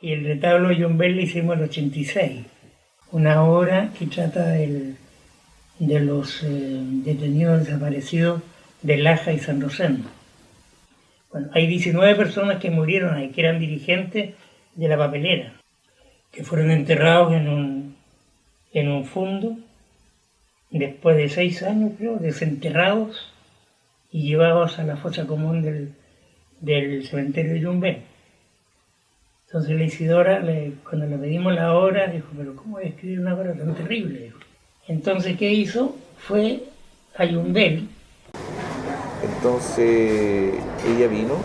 Y el retablo de Yumbel lo hicimos el 86, una obra que trata de los detenidos desaparecidos de Laja y San Rosendo. Bueno, hay 19 personas que murieron ahí, que eran dirigentes de la papelera, que fueron enterrados en un fondo, después de 6 años, creo, desenterrados y llevados a la fosa común del cementerio de Yumbel. Entonces la Isidora, cuando le pedimos la obra, dijo, pero ¿cómo voy a escribir una obra tan terrible? Dijo. Entonces, ¿qué hizo? Fue a Yumbel. Entonces ella vino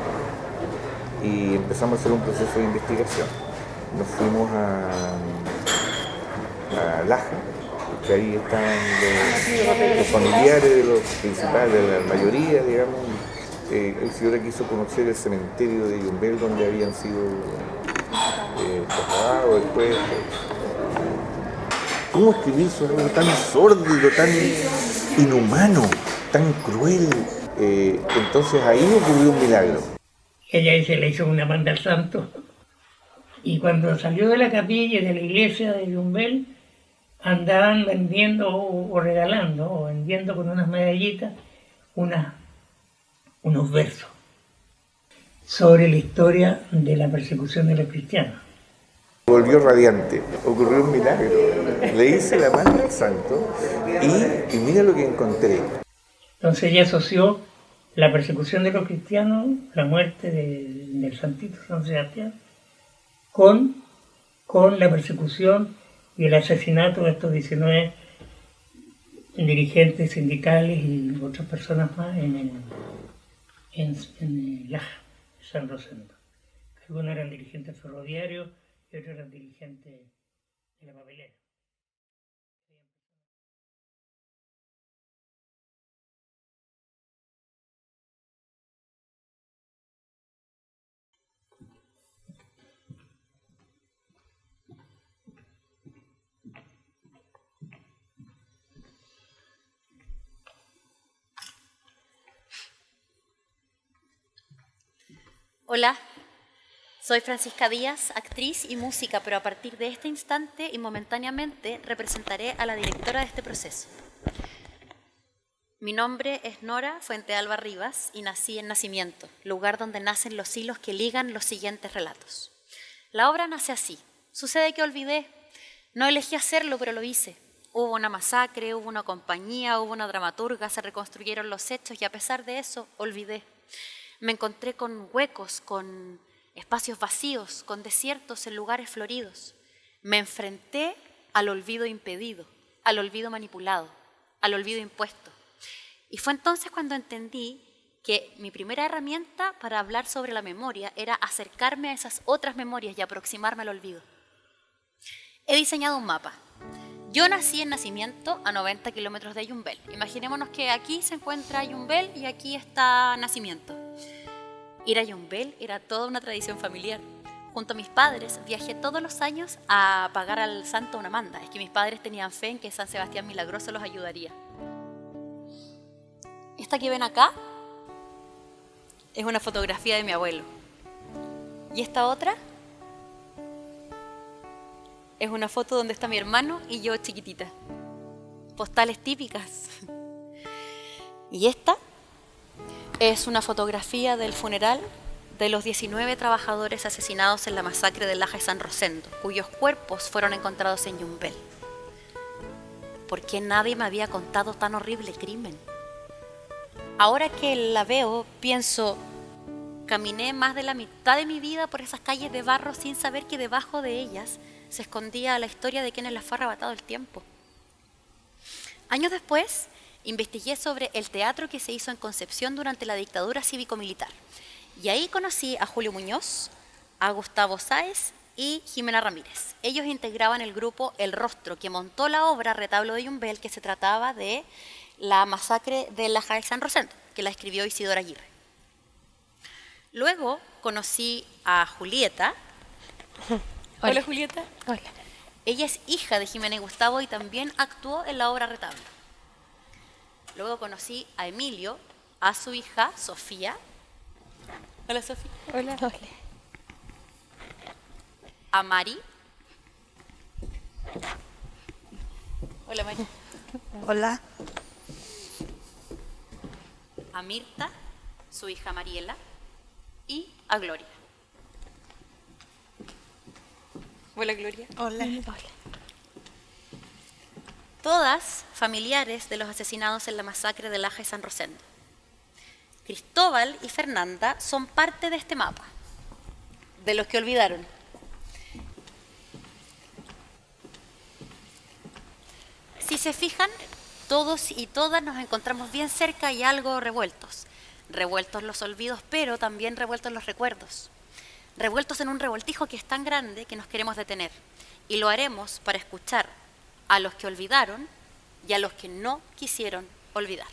y empezamos a hacer un proceso de investigación. Nos fuimos a Laja, que ahí estaban los familiares de los principales, de la mayoría, digamos. El señor quiso conocer el cementerio de Yumbel, donde habían sido trasladados después. ¿Cómo escribir sobre algo tan sórdido, tan inhumano, tan cruel? Entonces ahí ocurrió un milagro. Ella se le hizo una manda al santo. Y cuando salió de la capilla y de la iglesia de Yumbel, andaban vendiendo o regalando, o vendiendo con unas medallitas, unos versos sobre la historia de la persecución de los cristianos. Volvió radiante, ocurrió un milagro. Le hice la mano al santo y mira lo que encontré. Entonces ella asoció la persecución de los cristianos, la muerte del Santito San Sebastián, con la persecución y el asesinato de estos 19 dirigentes sindicales y otras personas más en Laja, San Rosendo. Algunos eran dirigentes ferroviarios y otros eran dirigentes de la papelera. Hola, soy Francisca Díaz, actriz y música, pero a partir de este instante y momentáneamente representaré a la directora de este proceso. Mi nombre es Nora Fuentealba Rivas y nací en Nacimiento, lugar donde nacen los hilos que ligan los siguientes relatos. La obra nace así. Sucede que olvidé. No elegí hacerlo, pero lo hice. Hubo una masacre, hubo una compañía, hubo una dramaturga, se reconstruyeron los hechos y a pesar de eso, olvidé. Me encontré con huecos, con espacios vacíos, con desiertos en lugares floridos. Me enfrenté al olvido impedido, al olvido manipulado, al olvido impuesto. Y fue entonces cuando entendí que mi primera herramienta para hablar sobre la memoria era acercarme a esas otras memorias y aproximarme al olvido. He diseñado un mapa. Yo nací en Nacimiento, a 90 kilómetros de Yumbel. Imaginémonos que aquí se encuentra Yumbel y aquí está Nacimiento. Ir a Yumbel era toda una tradición familiar. Junto a mis padres viajé todos los años a pagar al santo una manda. Es que mis padres tenían fe en que San Sebastián Milagroso los ayudaría. Esta que ven acá es una fotografía de mi abuelo. Y esta otra es una foto donde está mi hermano y yo chiquitita. Postales típicas. Y esta es una fotografía del funeral de los 19 trabajadores asesinados en la masacre de Laja y San Rosendo, cuyos cuerpos fueron encontrados en Yumbel. ¿Por qué nadie me había contado tan horrible crimen? Ahora que la veo, pienso, caminé más de la mitad de mi vida por esas calles de barro sin saber que debajo de ellas se escondía la historia de quienes les fue arrebatado el tiempo. Años después, investigué sobre el teatro que se hizo en Concepción durante la dictadura cívico-militar. Y ahí conocí a Julio Muñoz, a Gustavo Sáez y Jimena Ramírez. Ellos integraban el grupo El Rostro, que montó la obra Retablo de Yumbel, que se trataba de la masacre de Laja y San Rosendo, que la escribió Isidora Aguirre. Luego conocí a Julieta. Hola, Julieta. Hola. Ella es hija de Jimena y Gustavo y también actuó en la obra Retablo. Luego conocí a Emilio, a su hija Sofía. Hola, Sofía. Hola. Hola. a Mari. Hola, Mari. Hola. A Mirta, su hija Mariela, y a Gloria. Hola, Gloria. Hola. Todas familiares de los asesinados en la masacre de Laja y San Rosendo. Cristóbal y Fernanda son parte de este mapa, de los que olvidaron. Si se fijan, todos y todas nos encontramos bien cerca y algo revueltos. Revueltos los olvidos, pero también revueltos los recuerdos. Revueltos en un revoltijo que es tan grande que nos queremos detener. Y lo haremos para escuchar a los que olvidaron y a los que no quisieron olvidar.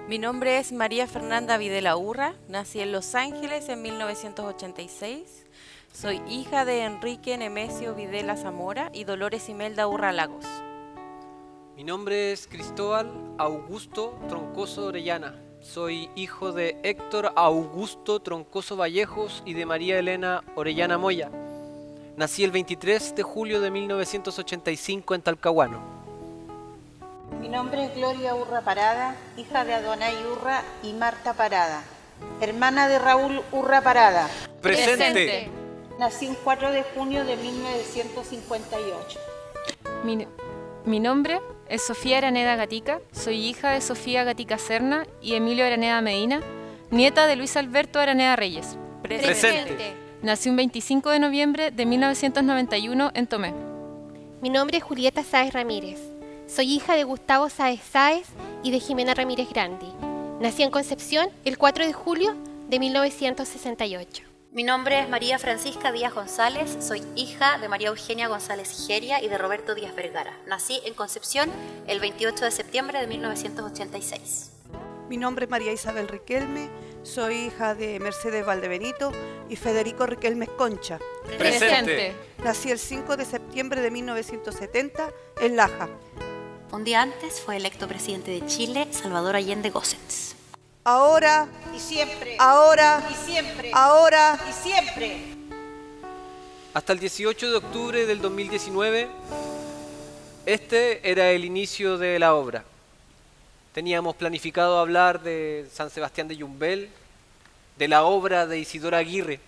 Mi nombre es María Fernanda Videla Urra, nací en Los Ángeles en 1986. Soy hija de Enrique Nemesio Videla Zamora y Dolores Imelda Urra Lagos. Mi nombre es Cristóbal Augusto Troncoso Orellana. Soy hijo de Héctor Augusto Troncoso Vallejos y de María Elena Orellana Moya. Nací el 23 de julio de 1985 en Talcahuano. Mi nombre es Gloria Urra Parada, hija de Adonai Urra y Marta Parada, hermana de Raúl Urra Parada. ¡Presente! Nací el 4 de junio de 1958. Mi nombre es Sofía Araneda Gatica, soy hija de Sofía Gatica Serna y Emilio Araneda Medina, nieta de Luis Alberto Araneda Reyes. ¡Presente! Nací un 25 de noviembre de 1991 en Tomé. Mi nombre es Julieta Sáez Ramírez. Soy hija de Gustavo Sáez Sáez y de Jimena Ramírez Grandi. Nací en Concepción el 4 de julio de 1968. Mi nombre es María Francisca Díaz González, soy hija de María Eugenia González Higeria y de Roberto Díaz Vergara. Nací en Concepción el 28 de septiembre de 1986. Mi nombre es María Isabel Riquelme, soy hija de Mercedes Valdebenito y Federico Riquelme Concha. ¡Presente! Nací el 5 de septiembre de 1970 en Laja. Un día antes fue electo presidente de Chile, Salvador Allende Gossens. Ahora, Y siempre. ahora, Y siempre. ahora, Y siempre. Hasta el 18 de octubre del 2019, este era el inicio de la obra. Teníamos planificado hablar de San Sebastián de Yumbel, de la obra de Isidora Aguirre,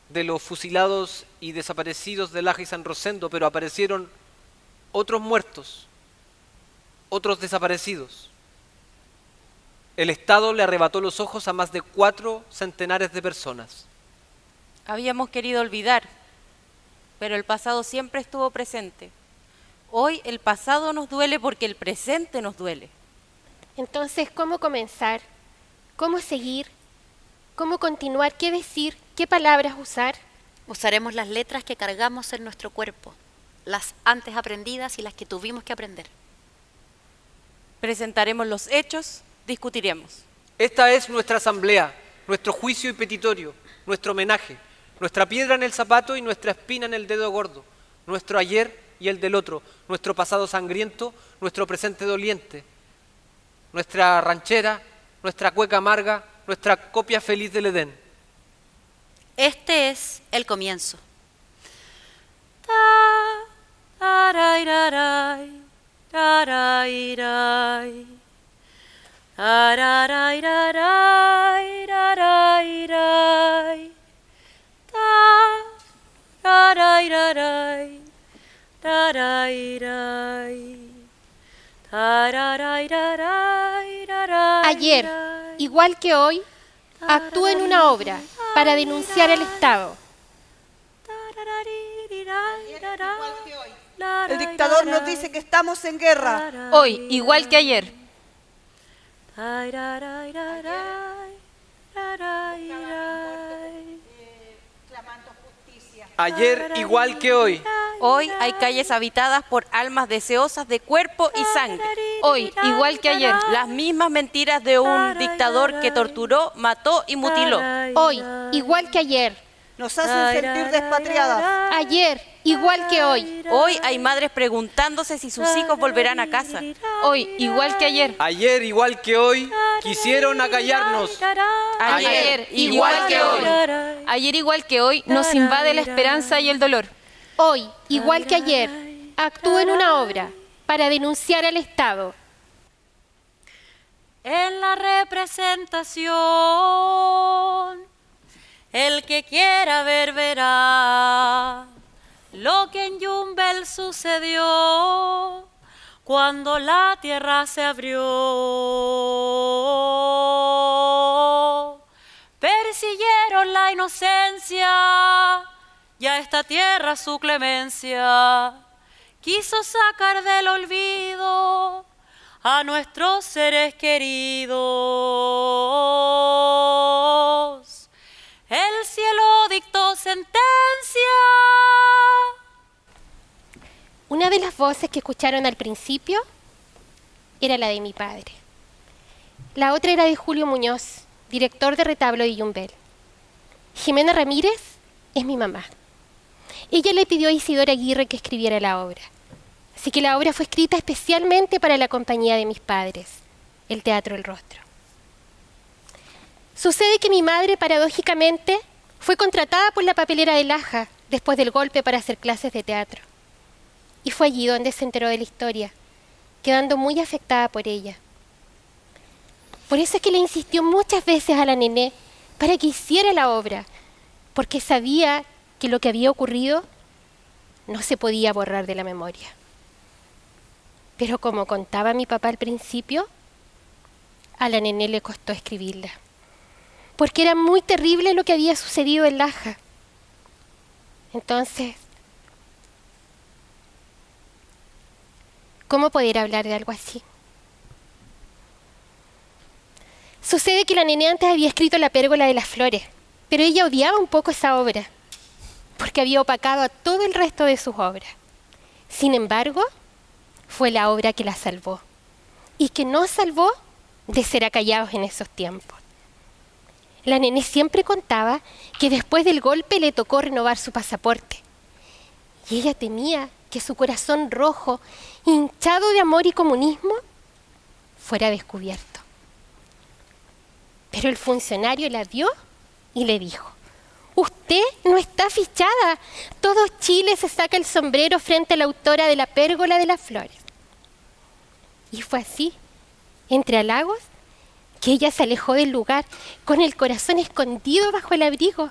de los fusilados y desaparecidos de Laja y San Rosendo, pero aparecieron otros muertos, otros desaparecidos. El Estado le arrebató los ojos a más de 4 centenares de personas. Habíamos querido olvidar, pero el pasado siempre estuvo presente. Hoy el pasado nos duele porque el presente nos duele. Entonces, ¿cómo comenzar? ¿Cómo seguir? ¿Cómo continuar? ¿Qué decir? ¿Qué palabras usar? Usaremos las letras que cargamos en nuestro cuerpo, las antes aprendidas y las que tuvimos que aprender. Presentaremos los hechos, discutiremos. Esta es nuestra asamblea, nuestro juicio y petitorio, nuestro homenaje, nuestra piedra en el zapato y nuestra espina en el dedo gordo, nuestro ayer y el del otro, nuestro pasado sangriento, nuestro presente doliente, nuestra ranchera, nuestra cueca amarga, nuestra copia feliz del Edén. Este es el comienzo. Ayer, igual que hoy, actúa en una obra para denunciar al Estado. el dictador nos dice que estamos en guerra. Hoy, igual que ayer. Ayer igual que hoy. Hoy hay calles habitadas por almas deseosas de cuerpo y sangre. Hoy, igual que ayer. Las mismas mentiras de un dictador que torturó, mató y mutiló. Hoy, igual que ayer, nos hacen sentir despatriadas. Ayer, igual que hoy. Hoy hay madres preguntándose si sus hijos volverán a casa. Hoy, igual que ayer. Ayer, igual que hoy, quisieron acallarnos. Ayer, igual que hoy. Ayer, igual que hoy, nos invade la esperanza y el dolor. Hoy, igual que ayer, actúo en una obra para denunciar al Estado. En la representación, el que quiera ver verá lo que en Yumbel sucedió cuando la tierra se abrió. Persiguieron la inocencia y a esta tierra su clemencia quiso sacar del olvido a nuestros seres queridos. El cielo dictó sentencia. Una de las voces que escucharon al principio era la de mi padre. La otra era de Julio Muñoz, director de retablo de Yumbel. Jimena Ramírez es mi mamá. Ella le pidió a Isidora Aguirre que escribiera la obra. Así que la obra fue escrita especialmente para la compañía de mis padres, el Teatro El Rostro. Sucede que mi madre, paradójicamente, fue contratada por la papelera de Laja después del golpe para hacer clases de teatro. Y fue allí donde se enteró de la historia, quedando muy afectada por ella. Por eso es que le insistió muchas veces a la nené para que hiciera la obra, porque sabía que lo que había ocurrido no se podía borrar de la memoria. Pero como contaba mi papá al principio, a la nené le costó escribirla, porque era muy terrible lo que había sucedido en Laja. Entonces, ¿cómo poder hablar de algo así? Sucede que la nené antes había escrito La Pérgola de las Flores, pero ella odiaba un poco esa obra, porque había opacado a todo el resto de sus obras. Sin embargo, fue la obra que la salvó, y que nos salvó de ser acallados en esos tiempos. La nené siempre contaba que después del golpe le tocó renovar su pasaporte, y ella temía que su corazón rojo, hinchado de amor y comunismo, fuera descubierto. Pero el funcionario la vio y le dijo: usted no está fichada. Todo Chile se saca el sombrero frente a la autora de La Pérgola de las Flores. Y fue así, entre halagos, que ella se alejó del lugar con el corazón escondido bajo el abrigo.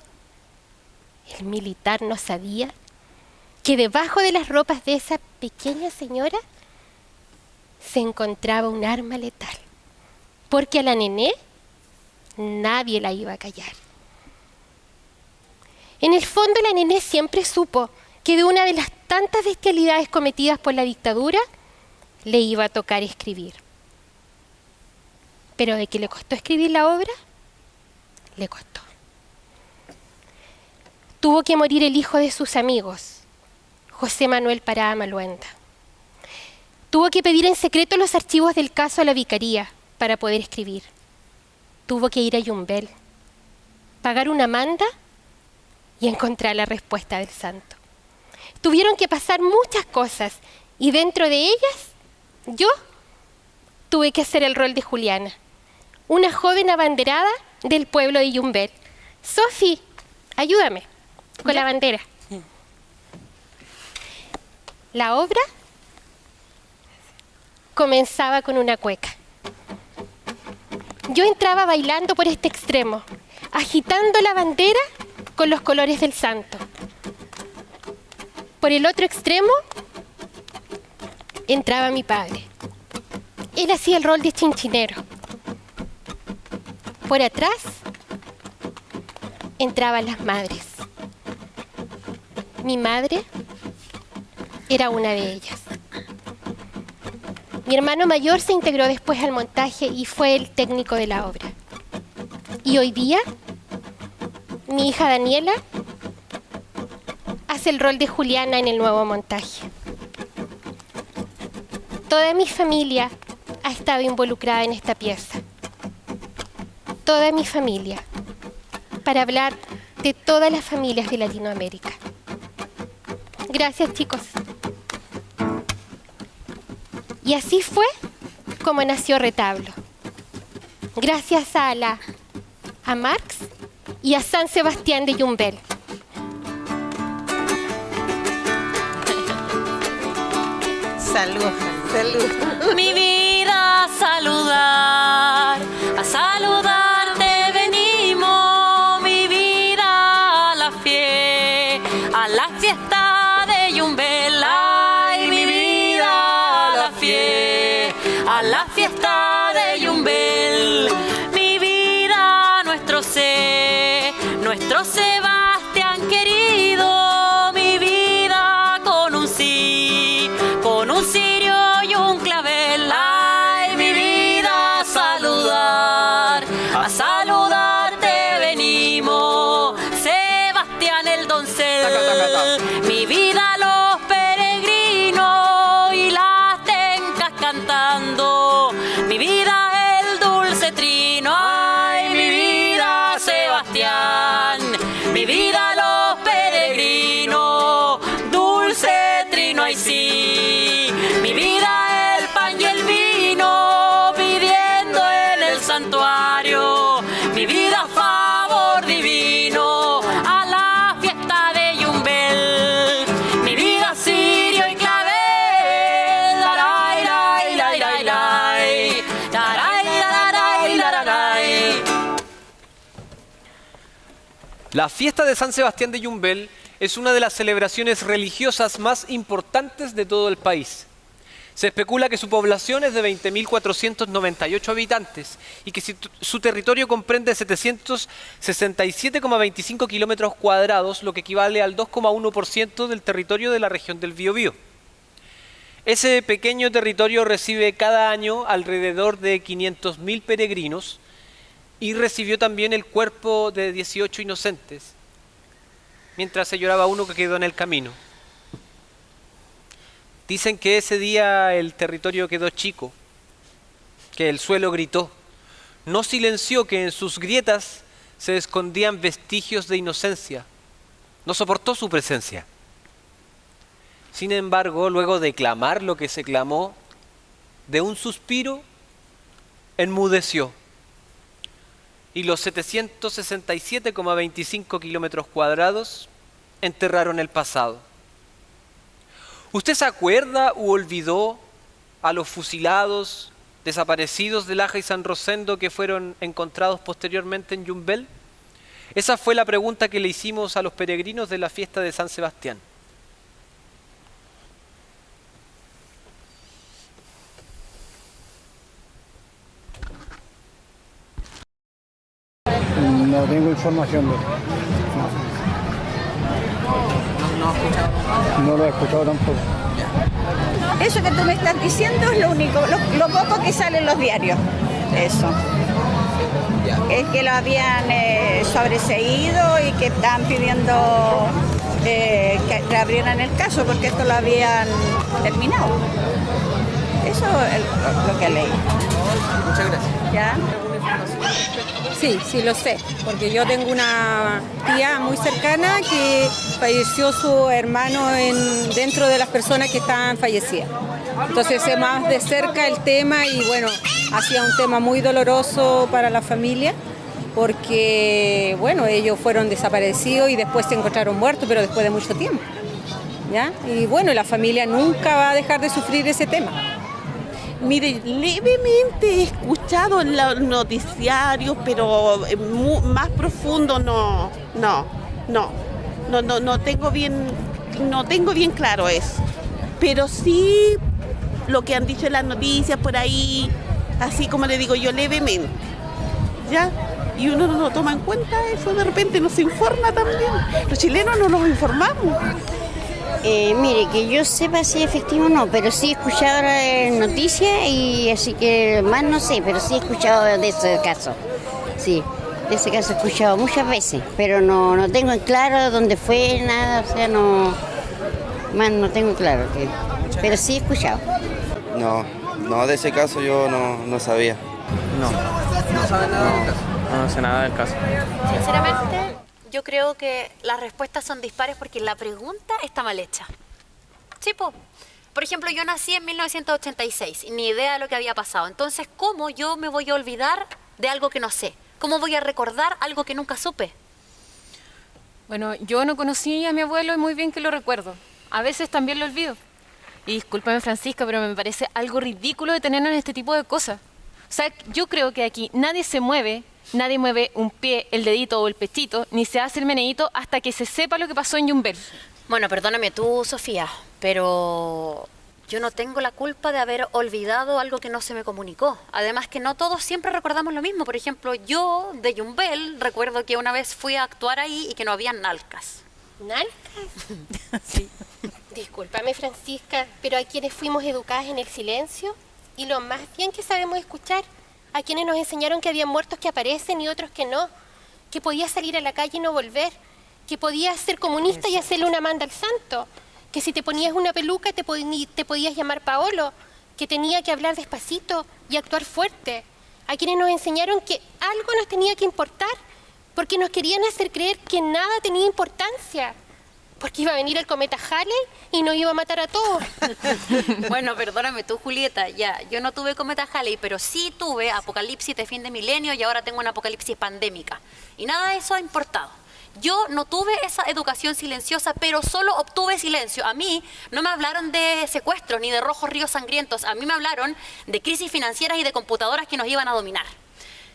El militar no sabía que debajo de las ropas de esa pequeña señora se encontraba un arma letal, porque a la nené nadie la iba a callar. En el fondo, la nené siempre supo que de una de las tantas bestialidades cometidas por la dictadura le iba a tocar escribir. Pero de que le costó escribir la obra, le costó. Tuvo que morir el hijo de sus amigos, José Manuel Parada Maluenda. Tuvo que pedir en secreto los archivos del caso a la vicaría para poder escribir. Tuvo que ir a Yumbel, pagar una manda y encontrar la respuesta del santo. Tuvieron que pasar muchas cosas, y dentro de ellas, yo tuve que hacer el rol de Juliana, una joven abanderada del pueblo de Yumbel. Sofi, ayúdame con la bandera. La obra comenzaba con una cueca. Yo entraba bailando por este extremo, agitando la bandera con los colores del santo. Por el otro extremo entraba mi padre. Él hacía el rol de chinchinero. Por atrás entraban las madres. Mi madre era una de ellas. Mi hermano mayor se integró después al montaje y fue el técnico de la obra. Y hoy día, mi hija Daniela hace el rol de Juliana en el nuevo montaje. Toda mi familia ha estado involucrada en esta pieza. Toda mi familia, para hablar de todas las familias de Latinoamérica. Gracias, chicos. Y así fue como nació Retablo. Gracias a Marx y a San Sebastián de Yumbel. Salud, salud. Mi vida a saludarte venimos, mi vida a la fiesta de Yumbel. Ay, mi vida a la fiesta de Yumbel. Mi vida, nuestro Sebastián querido, mi vida con un cirio y un clavel. Ay, mi vida a saludarte venimos, Sebastián el doncel. Mi vida los peregrinos y las tencas cantando, mi vida el dulce trino. Ay, mi vida Sebastián, mi vida los peregrinos, dulce trino, ay sí. Mi vida el pan y el vino, pidiendo en el santuario, mi vida favor divino a la fiesta de Yumbel. Mi vida cirio y clavel, laray, laray, laray, laray, laray, laray, laray. La fiesta de San Sebastián de Yumbel es una de las celebraciones religiosas más importantes de todo el país. Se especula que su población es de 20.498 habitantes y que su territorio comprende 767,25 kilómetros cuadrados, lo que equivale al 2,1% del territorio de la región del Biobío. Ese pequeño territorio recibe cada año alrededor de 500.000 peregrinos y recibió también el cuerpo de 18 inocentes, mientras se lloraba uno que quedó en el camino. Dicen que ese día el territorio quedó chico, que el suelo gritó, no silenció que en sus grietas se escondían vestigios de inocencia, no soportó su presencia. Sin embargo, luego de clamar lo que se clamó, de un suspiro, enmudeció. Y los 767,25 kilómetros cuadrados enterraron el pasado. ¿Usted se acuerda u olvidó a los fusilados, desaparecidos de Laja y San Rosendo que fueron encontrados posteriormente en Yumbel? Esa fue la pregunta que le hicimos a los peregrinos de la fiesta de San Sebastián. No tengo información de eso. No lo he escuchado tampoco. Eso que tú me estás diciendo es lo único, lo poco que sale en los diarios. Eso. Es que lo habían sobreseído y que estaban pidiendo que abrieran el caso porque esto lo habían terminado. Eso es lo que leí. Muchas gracias. ¿Ya? Sí, lo sé, porque yo tengo una tía muy cercana que falleció su hermano dentro de las personas que estaban fallecidas. Entonces sé más de cerca el tema y bueno, hacía un tema muy doloroso para la familia porque bueno, ellos fueron desaparecidos y después se encontraron muertos, pero después de mucho tiempo. ¿Ya? Y bueno, la familia nunca va a dejar de sufrir ese tema. Mire, levemente he escuchado en los noticiarios, pero más profundo no tengo bien claro eso. Pero sí lo que han dicho en las noticias por ahí, así como le digo yo, levemente, ¿ya? Y uno no lo toma en cuenta eso, de repente no se informa también. Los chilenos no nos informamos. Mire, que yo sepa si es efectivo o no, pero sí he escuchado noticias y así que más no sé, pero sí he escuchado de ese caso. Sí, de ese caso he escuchado muchas veces, pero no tengo en claro dónde fue, nada, o sea, no tengo claro, pero sí he escuchado. No, de ese caso yo no sabía. No sabe nada del caso. No sé nada del caso. Sinceramente, yo creo que las respuestas son dispares porque la pregunta está mal hecha. Sí, po. Por ejemplo, yo nací en 1986 y ni idea de lo que había pasado. Entonces, ¿cómo yo me voy a olvidar de algo que no sé? ¿Cómo voy a recordar algo que nunca supe? Bueno, yo no conocí a mi abuelo y muy bien que lo recuerdo. A veces también lo olvido. Y discúlpame, Francisca, pero me parece algo ridículo detenernos en este tipo de cosas. O sea, yo creo que aquí nadie se mueve, nadie mueve un pie, el dedito o el pechito, ni se hace el meneíto hasta que se sepa lo que pasó en Yumbel. Bueno, perdóname tú, Sofía, pero yo no tengo la culpa de haber olvidado algo que no se me comunicó. Además que no todos siempre recordamos lo mismo. Por ejemplo, yo de Yumbel recuerdo que una vez fui a actuar ahí y que no había nalcas. ¿Nalcas? Sí. Discúlpame, Francisca, pero a quienes fuimos educadas en el silencio y lo más bien que sabemos escuchar, a quienes nos enseñaron que había muertos que aparecen y otros que no, que podías salir a la calle y no volver, que podías ser comunista y hacerle una manda al santo, que si te ponías una peluca te podías llamar Paolo, que tenía que hablar despacito y actuar fuerte, a quienes nos enseñaron que algo nos tenía que importar, porque nos querían hacer creer que nada tenía importancia. Porque iba a venir el cometa Halley y nos iba a matar a todos. Bueno, perdóname tú, Julieta, ya, yo no tuve cometa Halley, pero sí tuve apocalipsis de fin de milenio y ahora tengo una apocalipsis pandémica. Y nada de eso ha importado. Yo no tuve esa educación silenciosa, pero solo obtuve silencio. A mí no me hablaron de secuestros ni de rojos ríos sangrientos. A mí me hablaron de crisis financieras y de computadoras que nos iban a dominar.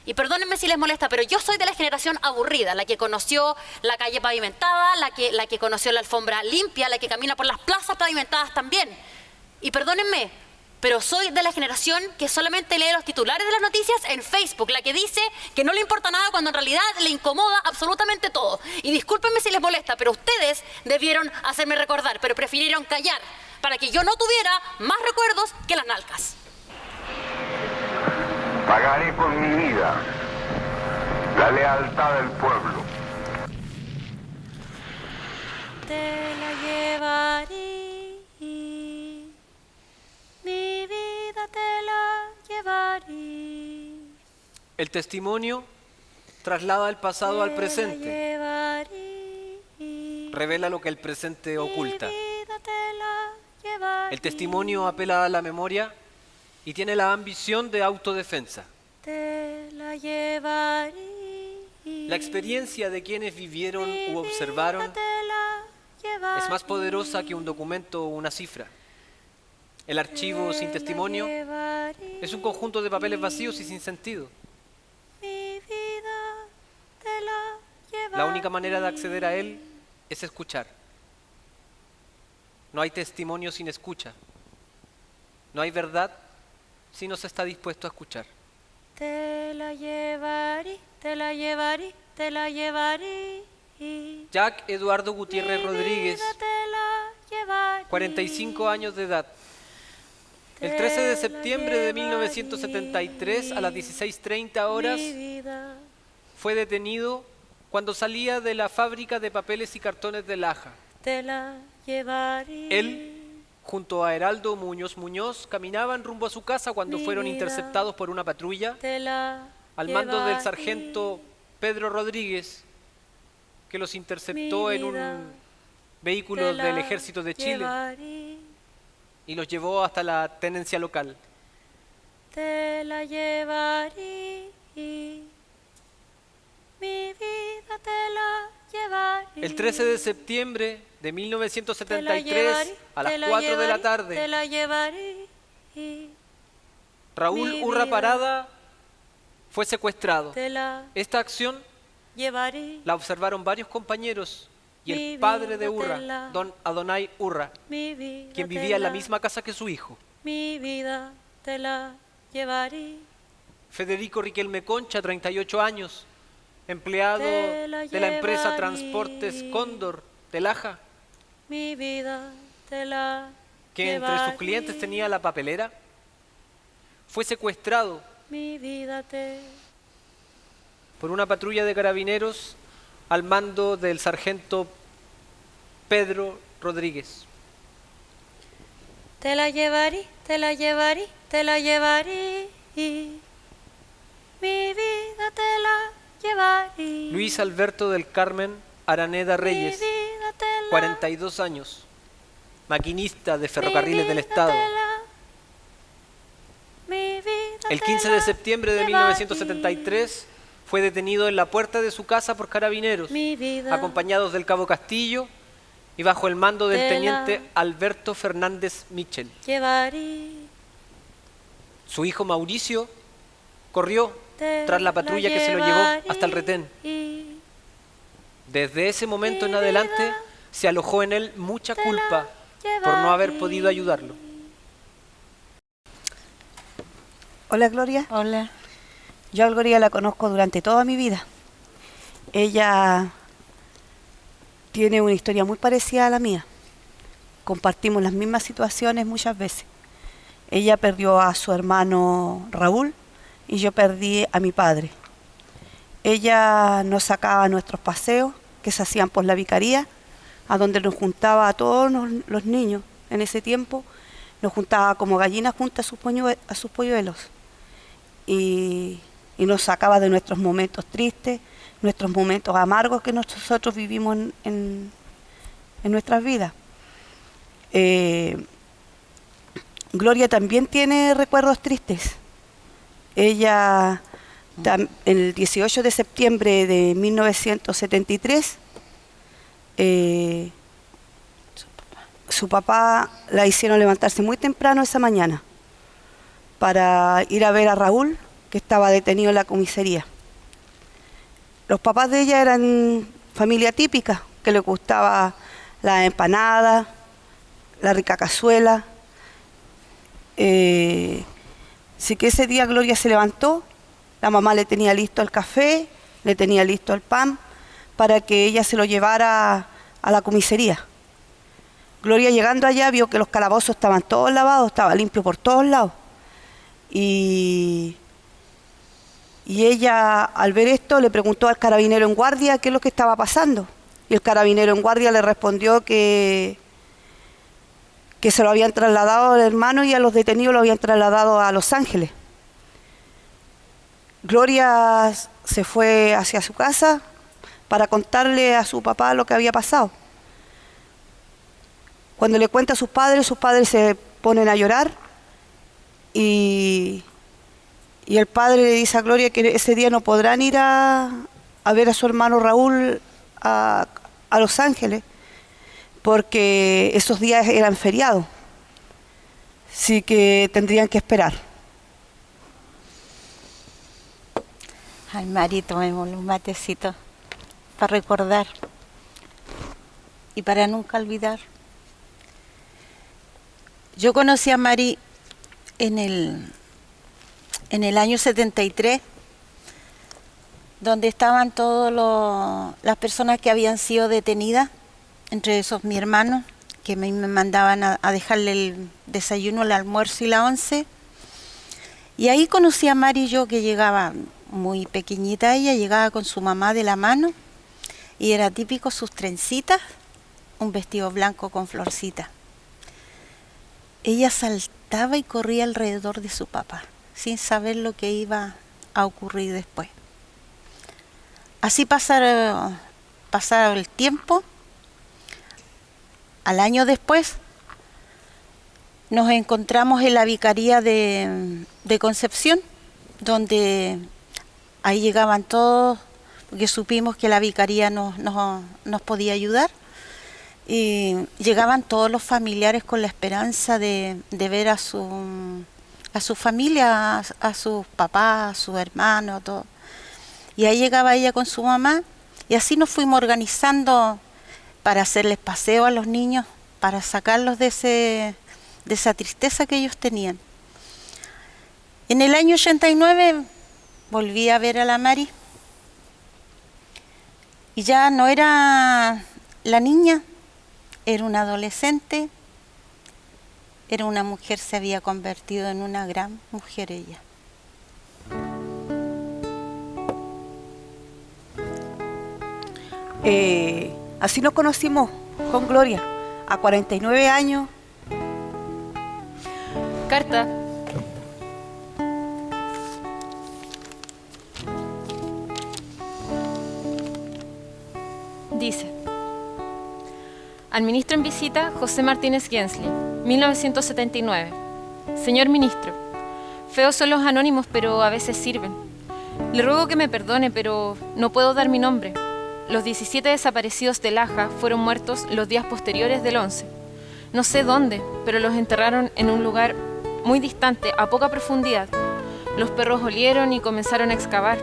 Y perdónenme si les molesta, pero yo soy de la generación aburrida, la que conoció la calle pavimentada, la que conoció la alfombra limpia, la que camina por las plazas pavimentadas también. Y perdónenme, pero soy de la generación que solamente lee los titulares de las noticias en Facebook, la que dice que no le importa nada cuando en realidad le incomoda absolutamente todo. Y discúlpenme si les molesta, pero ustedes debieron hacerme recordar, pero prefirieron callar para que yo no tuviera más recuerdos que las nalgas. Pagaré por mi vida la lealtad del pueblo. Te la llevaré, mi vida te la llevaré. El testimonio traslada el pasado al presente. Revela lo que el presente oculta. El testimonio apela a la memoria y tiene la ambición de autodefensa. Te la llevaré. La experiencia de quienes vivieron u observaron es más poderosa que un documento o una cifra. El archivo sin testimonio es un conjunto de papeles vacíos y sin sentido. La única manera de acceder a él es escuchar. No hay testimonio sin escucha. No hay verdad si no se está dispuesto a escuchar. Te la llevaré, te la llevaré, te la llevaré. Jack Eduardo Gutiérrez Rodríguez, 45 años de edad. El 13 de septiembre de 1973 a las 16:30 horas fue detenido cuando salía de la fábrica de papeles y cartones de Laja. Te la llevaré. Él, junto a Heraldo Muñoz, caminaban rumbo a su casa cuando fueron interceptados por una patrulla al mando del sargento Pedro Rodríguez, que los interceptó en un vehículo del Ejército de Chile y los llevó hasta la tenencia local. Te la llevaré, mi vida te la llevaré. El 13 de septiembre de 1973 a las 4 de la tarde, te la llevaré. Raúl Urra Parada fue secuestrado. Te la Esta acción llevaré. la observaron varios compañeros y el padre de Urra, don Adonai Urra, quien vivía en la misma casa que su hijo. Mi vida te la llevaré. Federico Riquelme Concha, 38 años, empleado de la empresa Transportes Cóndor de Laja, Mi vida te la que entre sus clientes tenía la papelera, fue secuestrado Mi vida te por una patrulla de carabineros al mando del sargento Pedro Rodríguez. Te la llevaré, te la llevaré, te la llevaré. Mi vida te la llevaré. Luis Alberto del Carmen Araneda Reyes, 42 años, maquinista de Ferrocarriles del Estado. El 15 de septiembre de 1973 fue detenido en la puerta de su casa por carabineros, acompañados del cabo Castillo y bajo el mando del teniente Alberto Fernández Michel. Su hijo Mauricio corrió tras la patrulla que se lo llevó hasta el retén. Desde ese momento en adelante se alojó en él mucha culpa por no haber podido ayudarlo. Hola, Gloria. Hola. Yo a Gloria la conozco durante toda mi vida. Ella tiene una historia muy parecida a la mía. Compartimos las mismas situaciones muchas veces. Ella perdió a su hermano Raúl y yo perdí a mi padre. Ella nos sacaba a nuestros paseos que se hacían por la vicaría, a donde nos juntaba a todos los niños en ese tiempo. Nos juntaba como gallinas junto a sus polluelos. Y nos sacaba de nuestros momentos tristes, nuestros momentos amargos que nosotros vivimos en nuestras vidas. Gloria también tiene recuerdos tristes. Ella, el 18 de septiembre de 1973, su papá la hicieron levantarse muy temprano esa mañana para ir a ver a Raúl, que estaba detenido en la comisaría. Los papás de ella eran familia típica, que les gustaba la empanada, la rica cazuela. Así que ese día Gloria se levantó, la mamá le tenía listo el café, le tenía listo el pan, para que ella se lo llevara a la comisaría. Gloria, llegando allá, vio que los calabozos estaban todos lavados, estaba limpio por todos lados. Y ella, al ver esto, le preguntó al carabinero en guardia qué es lo que estaba pasando. Y el carabinero en guardia le respondió que se lo habían trasladado al hermano y a los detenidos lo habían trasladado a Los Ángeles. Gloria se fue hacia su casa para contarle a su papá lo que había pasado. Cuando le cuenta a sus padres se ponen a llorar y el padre le dice a Gloria que ese día no podrán ir a ver a su hermano Raúl a Los Ángeles, porque esos días eran feriados, así que tendrían que esperar. Ay, Mari, tomémosle un matecito para recordar y para nunca olvidar. Yo conocí a Mari en el año 73, donde estaban todas las personas que habían sido detenidas, entre esos mi hermano, que me mandaban a dejarle el desayuno, el almuerzo y la once. Y ahí conocí a Mari yo, que llegaba muy pequeñita, ella llegaba con su mamá de la mano y era típico sus trencitas, un vestido blanco con florcita. Ella saltaba y corría alrededor de su papá, sin saber lo que iba a ocurrir después. Así pasaba el tiempo. Al año después nos encontramos en la vicaría de Concepción, donde ahí llegaban todos, porque supimos que la vicaría nos podía ayudar. Y llegaban todos los familiares con la esperanza de ver a su familia, a sus papás, a sus hermanos, todo. Y ahí llegaba ella con su mamá y así nos fuimos organizando para hacerles paseo a los niños, para sacarlos de esa tristeza que ellos tenían. En el año 89 volví a ver a la Mari y ya no era la niña, era una adolescente, era una mujer, se había convertido en una gran mujer ella. Así nos conocimos con Gloria, a 49 años. Carta. Dice: al ministro en visita, José Martínez Gensley, 1979. Señor ministro, feos son los anónimos, pero a veces sirven. Le ruego que me perdone, pero no puedo dar mi nombre. Los 17 desaparecidos de Laja fueron muertos los días posteriores del 11. No sé dónde, pero los enterraron en un lugar muy distante, a poca profundidad. Los perros olieron y comenzaron a excavar.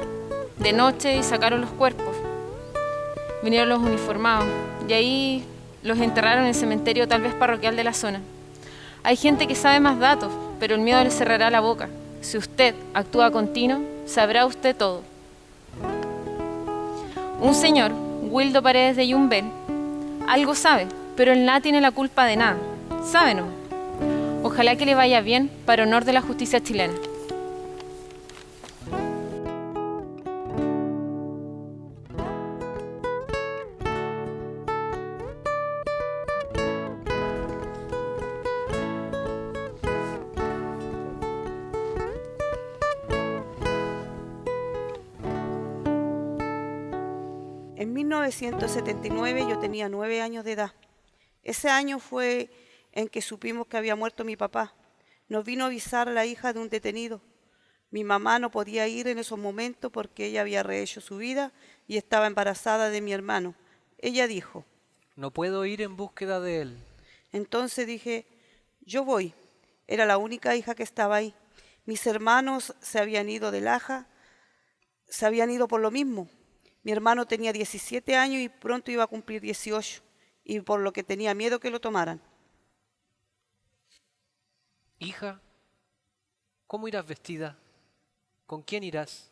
De noche y sacaron los cuerpos. Vinieron los uniformados y ahí los enterraron en el cementerio tal vez parroquial de la zona. Hay gente que sabe más datos, pero el miedo le cerrará la boca. Si usted actúa continuo, sabrá usted todo. Un señor, Wildo Paredes de Yumbel, algo sabe, pero él no tiene la culpa de nada. Sabe nomás. Ojalá que le vaya bien para honor de la justicia chilena. En 1979 yo tenía 9 años de edad. Ese año fue en que supimos que había muerto mi papá. Nos vino a avisar la hija de un detenido. Mi mamá no podía ir en esos momentos porque ella había rehecho su vida y estaba embarazada de mi hermano. Ella dijo: no puedo ir en búsqueda de él. Entonces dije: yo voy. Era la única hija que estaba ahí. Mis hermanos se habían ido de Laja, se habían ido por lo mismo. Mi hermano tenía 17 años y pronto iba a cumplir 18, y por lo que tenía miedo que lo tomaran. Hija, ¿cómo irás vestida? ¿Con quién irás?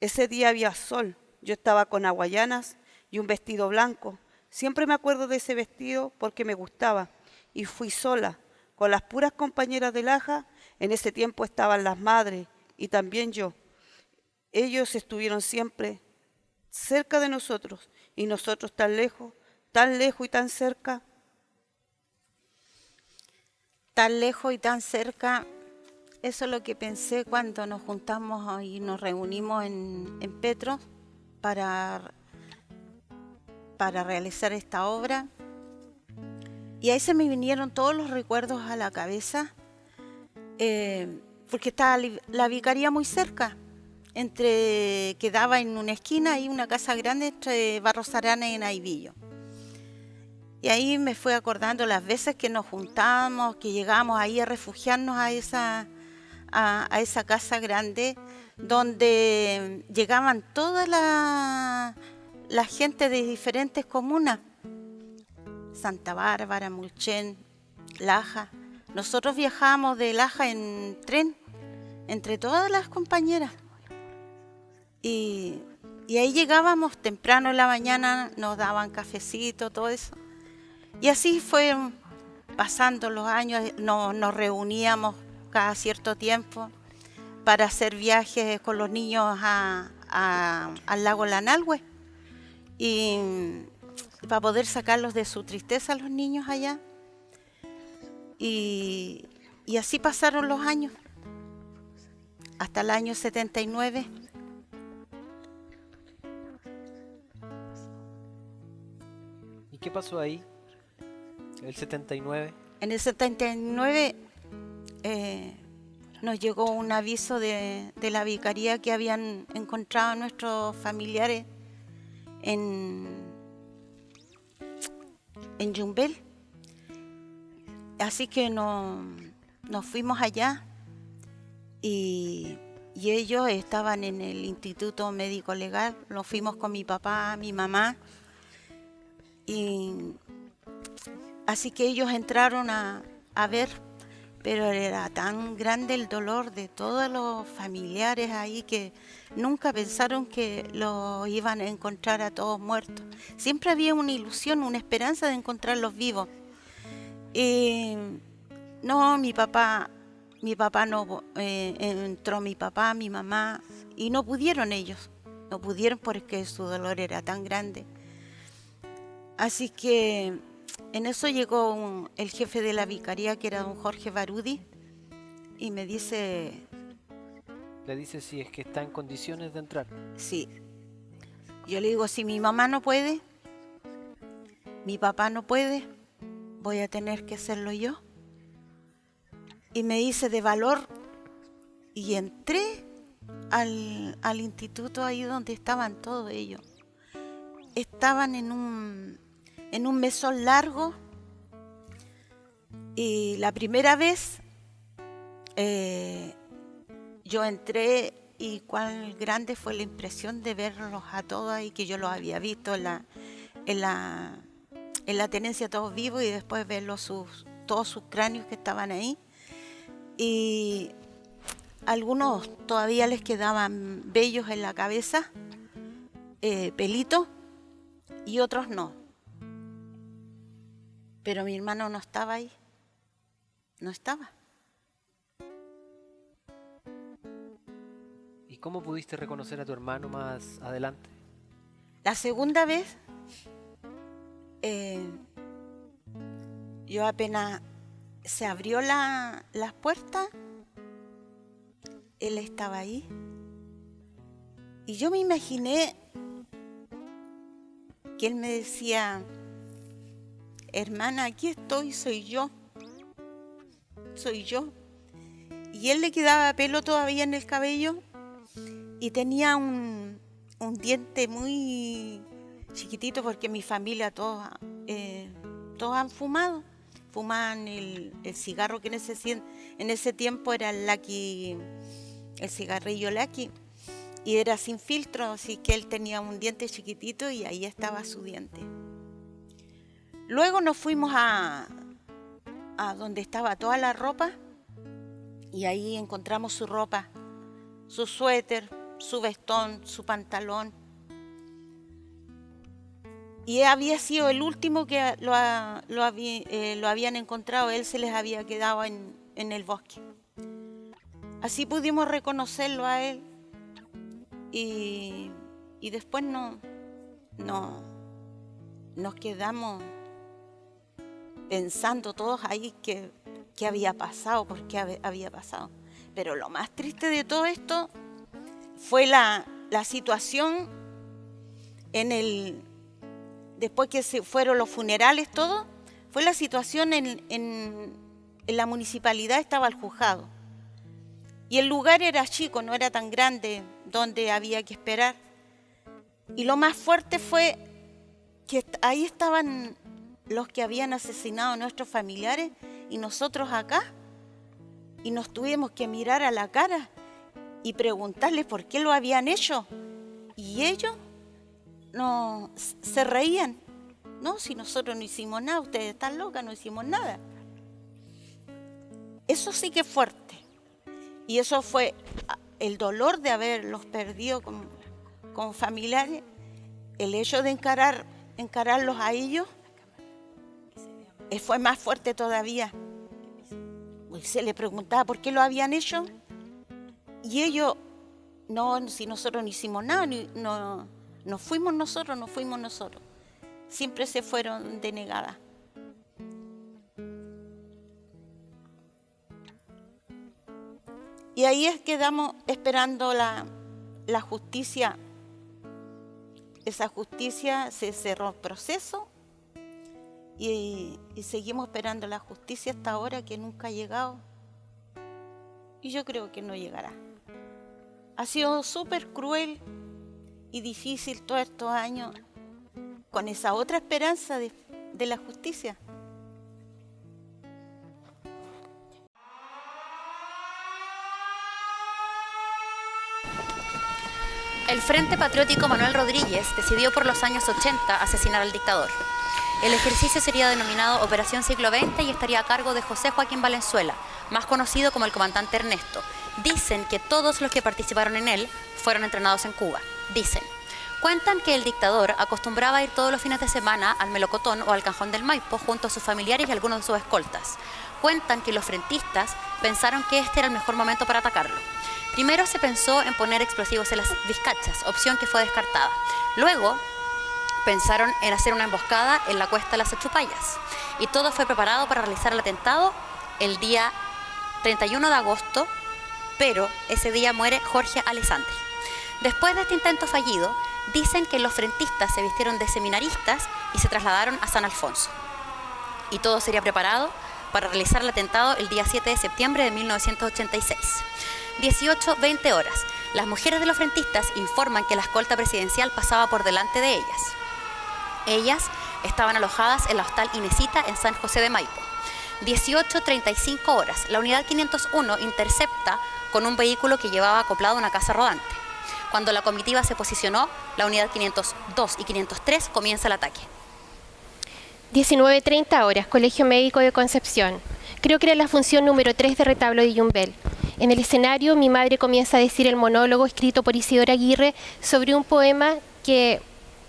Ese día había sol. Yo estaba con hawaianas y un vestido blanco. Siempre me acuerdo de ese vestido porque me gustaba. Y fui sola, con las puras compañeras de Laja. En ese tiempo estaban las madres y también yo. Ellos estuvieron siempre cerca de nosotros y nosotros tan lejos y tan cerca. Tan lejos y tan cerca, eso es lo que pensé cuando nos juntamos y nos reunimos en Petro para realizar esta obra. Y ahí se me vinieron todos los recuerdos a la cabeza, porque estaba la vicaría muy cerca, quedaba en una esquina y una casa grande entre Barros Arana y Naivillo. Y ahí me fue acordando las veces que nos juntábamos, que llegábamos ahí a refugiarnos a esa casa grande, donde llegaban toda la gente de diferentes comunas. Santa Bárbara, Mulchen, Laja. Nosotros viajábamos de Laja en tren, entre todas las compañeras. Y ahí llegábamos temprano en la mañana, nos daban cafecito, todo eso. Y así fueron pasando los años, nos reuníamos cada cierto tiempo para hacer viajes con los niños al lago Lanalhue. Y para poder sacarlos de su tristeza a los niños allá. Y así pasaron los años, hasta el año 79. ¿Y qué pasó ahí? ¿El 79? En el 79 nos llegó un aviso de la vicaría que habían encontrado a nuestros familiares en Yumbel. Así que nos fuimos allá y ellos estaban en el Instituto Médico Legal. Nos fuimos con mi papá, mi mamá. Y así que ellos entraron a ver, pero era tan grande el dolor de todos los familiares ahí que nunca pensaron que los iban a encontrar a todos muertos. Siempre había una ilusión, una esperanza de encontrarlos vivos. No, mi papá no, entró mi papá, mi mamá, y no pudieron ellos, no pudieron porque su dolor era tan grande. Así que en eso llegó el jefe de la vicaría, que era don Jorge Barudi, y me dice... Le dice si es que está en condiciones de entrar. Sí. Yo le digo, si mi mamá no puede, mi papá no puede, voy a tener que hacerlo yo. Y me hice de valor y entré al instituto ahí donde estaban todos ellos. Estaban en un mesón largo y la primera vez yo entré y cuán grande fue la impresión de verlos a todos ahí, que yo los había visto en la tenencia todos vivos y después verlos todos sus cráneos que estaban ahí. Y algunos todavía les quedaban vellos en la cabeza, pelitos, y otros no. Pero mi hermano no estaba ahí, no estaba. ¿Y cómo pudiste reconocer a tu hermano más adelante? La segunda vez, yo apenas se abrió las puertas, él estaba ahí. Y yo me imaginé que él me decía, hermana, aquí estoy, soy yo. Y él le quedaba pelo todavía en el cabello y tenía un diente muy chiquitito porque mi familia todos han fumado. Fumaban el cigarro que en ese tiempo era el Lucky, el cigarrillo Lucky, y era sin filtro, así que él tenía un diente chiquitito y ahí estaba su diente. Luego nos fuimos a donde estaba toda la ropa y ahí encontramos su ropa, su suéter, su vestón, su pantalón. Y había sido el último que lo habían encontrado, él se les había quedado en el bosque. Así pudimos reconocerlo a él y después nos quedamos pensando todos ahí qué había pasado, por qué había pasado. Pero lo más triste de todo esto fue la situación después que se fueron los funerales, todo, fue la situación en la municipalidad, estaba el juzgado. Y el lugar era chico, no era tan grande donde había que esperar. Y lo más fuerte fue que ahí estaban los que habían asesinado a nuestros familiares y nosotros acá. Y nos tuvimos que mirar a la cara y preguntarles por qué lo habían hecho. Y ellos no se reían. No, si nosotros no hicimos nada, ustedes están locas, no hicimos nada. Eso sí que es fuerte. Y eso fue el dolor de haberlos perdido con familiares, el hecho de encararlos a ellos, fue más fuerte todavía. Y se le preguntaba por qué lo habían hecho, y ellos, no, si nosotros no hicimos nada, no fuimos nosotros. Siempre se fueron denegadas. Y ahí quedamos esperando la justicia. Esa justicia se cerró el proceso y seguimos esperando la justicia hasta ahora, que nunca ha llegado. Y yo creo que no llegará. Ha sido súper cruel y difícil todos estos años con esa otra esperanza de la justicia. El Frente Patriótico Manuel Rodríguez decidió por los años 80 asesinar al dictador. El ejercicio sería denominado Operación Siglo XX y estaría a cargo de José Joaquín Valenzuela, más conocido como el comandante Ernesto. Dicen que todos los que participaron en él fueron entrenados en Cuba. Cuentan que el dictador acostumbraba a ir todos los fines de semana al Melocotón o al Cajón del Maipo junto a sus familiares y algunos de sus escoltas. Cuentan que los frentistas pensaron que este era el mejor momento para atacarlo. Primero se pensó en poner explosivos en las vizcachas, opción que fue descartada. Luego pensaron en hacer una emboscada en la cuesta de las Achupayas. Y todo fue preparado para realizar el atentado el día 31 de agosto, pero ese día muere Jorge Alessandri. Después de este intento fallido, dicen que los frentistas se vistieron de seminaristas y se trasladaron a San Alfonso. Y todo sería preparado para realizar el atentado el día 7 de septiembre de 1986. 18:20 horas. Las mujeres de los frentistas informan que la escolta presidencial pasaba por delante de ellas. Ellas estaban alojadas en la hostal Inesita en San José de Maipo. 18:35 horas. La unidad 501 intercepta con un vehículo que llevaba acoplado una casa rodante. Cuando la comitiva se posicionó, la unidad 502 y 503 comienza el ataque. 19:30 horas, Colegio Médico de Concepción. Creo que era la función número 3 de retablo de Yumbel. En el escenario, mi madre comienza a decir el monólogo escrito por Isidora Aguirre sobre un poema que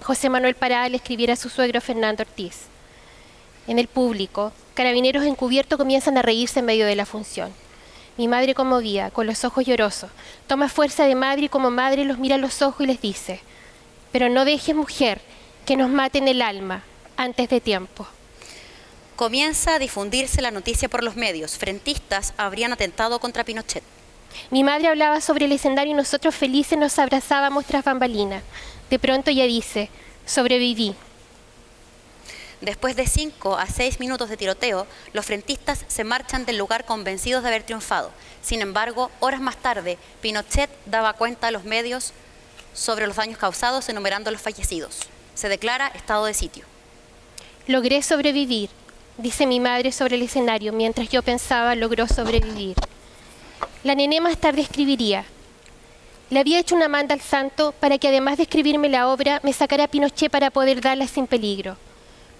José Manuel Parada le escribiera a su suegro Fernando Ortiz. En el público, carabineros encubiertos comienzan a reírse en medio de la función. Mi madre, conmovida, con los ojos llorosos, toma fuerza de madre y como madre los mira a los ojos y les dice: «Pero no dejes, mujer, que nos maten el alma antes de tiempo». Comienza a difundirse la noticia por los medios. Frentistas habrían atentado contra Pinochet. Mi madre hablaba sobre el escenario y nosotros felices nos abrazábamos tras bambalinas. De pronto ella dice: «Sobreviví». Después de 5 a 6 minutos de tiroteo, los frentistas se marchan del lugar convencidos de haber triunfado. Sin embargo, horas más tarde, Pinochet daba cuenta a los medios sobre los daños causados, enumerando a los fallecidos. Se declara estado de sitio. «Logré sobrevivir», dice mi madre sobre el escenario, mientras yo pensaba: «Logró sobrevivir». La nené más tarde escribiría: «Le había hecho una manda al santo para que además de escribirme la obra, me sacara a Pinochet para poder darla sin peligro.